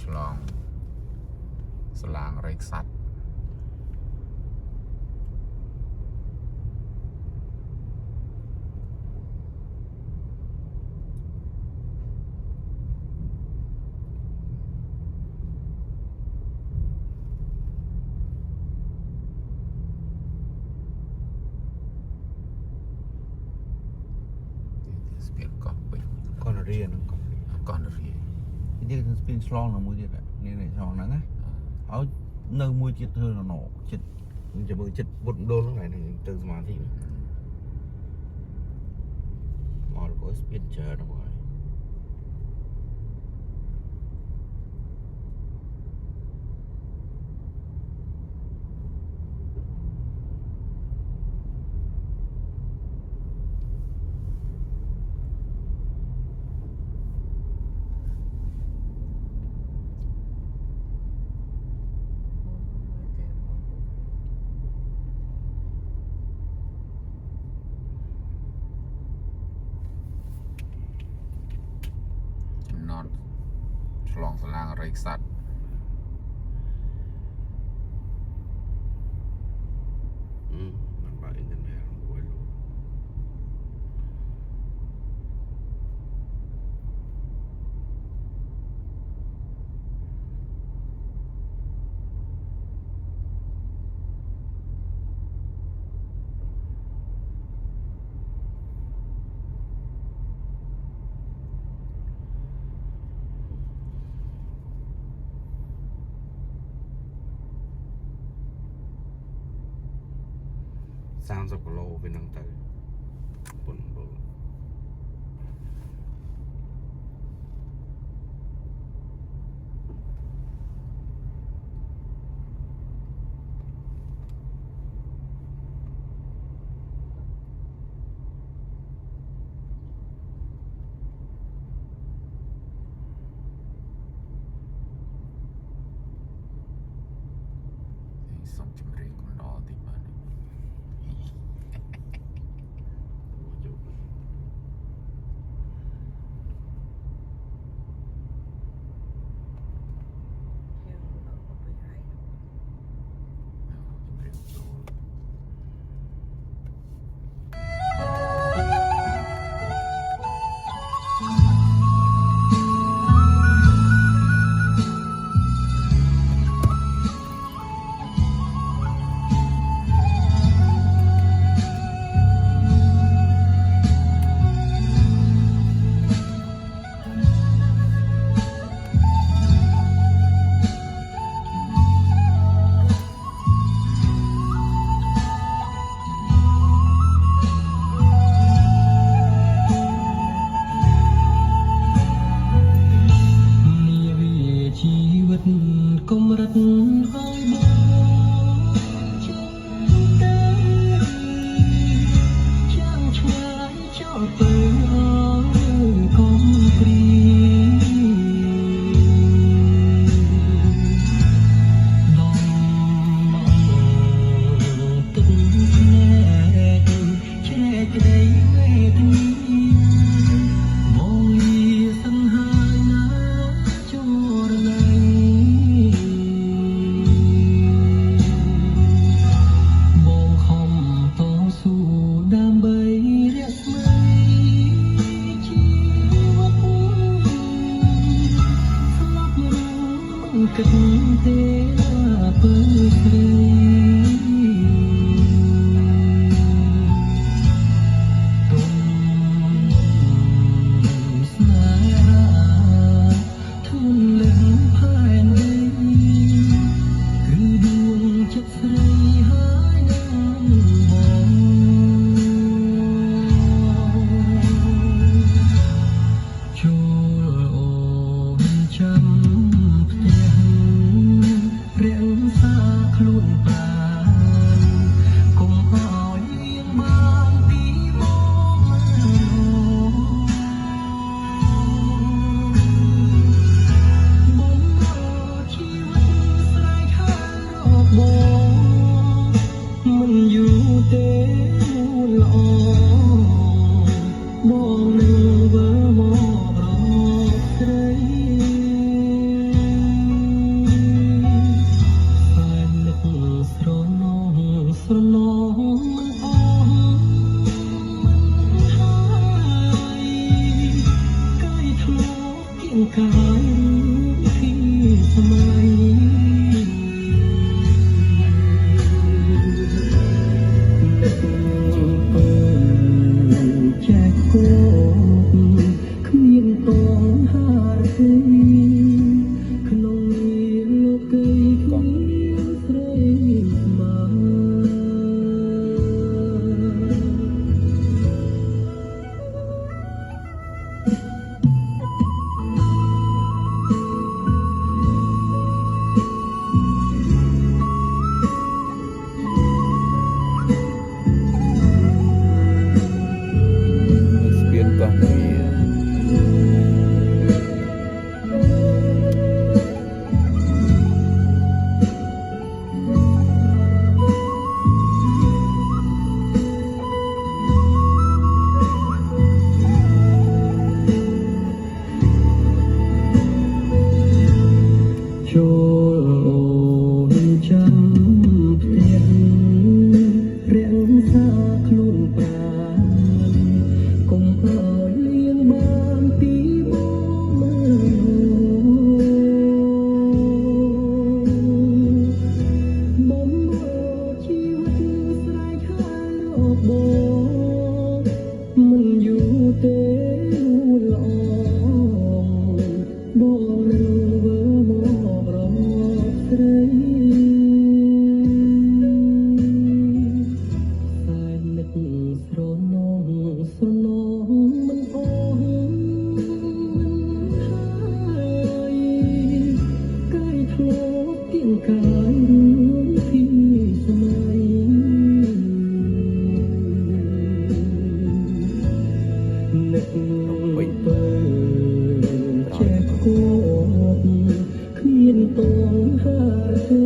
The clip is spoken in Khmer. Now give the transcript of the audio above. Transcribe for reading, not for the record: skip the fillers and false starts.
ឆ្លងស្លាងរែកសัตว์ស្ពានកោះពេជ្រកោះនរានឹងកោះនរានេះគឺស្ពានឆ្លងនៅមួយទៀតនេះឆ្លងហ្នឹងណាហើយនៅមួយទៀតធ្វើនៅចិត្តចាំមើលចិត្តបុតដូលហ្នឹងឯងទៅសមាធិមកក៏ស្ពានច្រើនហ្នឹងហើយឆ្លងស្លាងរែកសัตว์มันไปอินเทอร์เน็ตรวยลูก30 គីឡូពីនឹងទៅពុនបូសុំជំរាបកំដរតិចបាទគិតទេពើស្រីទុំស្នេហាធូនលឹងផែនដីគឺដួងចិត្តស្រីហើយនឹងបងចូលអូនចាំខ្លួនបានកុំឲ្យបានពីបងបងជីវិតស្រែកហៅរកបងមិនយូរទេល្អបងនឹងវិលមករក กายที่สมัยนึกเปิดแจกโคกគ្មានតងហារទេក្នុងលោកីគ្មានស្រីស្មើស្ពានកោះនរាចូលអូនចាំផ្ទះរាំងសាខ្លួនប្រាណកុំឲ្យលៀងបានពីបងមើលបំជីវិតស្រែកហារកបងមិនយូរទេលួល្អបងនឹងវើមករកស្រីតែនឹកស្រណងស្រណងមិនអស់មិនហើយកាយធ្លាប់ទៀងកាយរឿងពីសម័យនឹកបើចែកគោកគ្មានតងហារទេ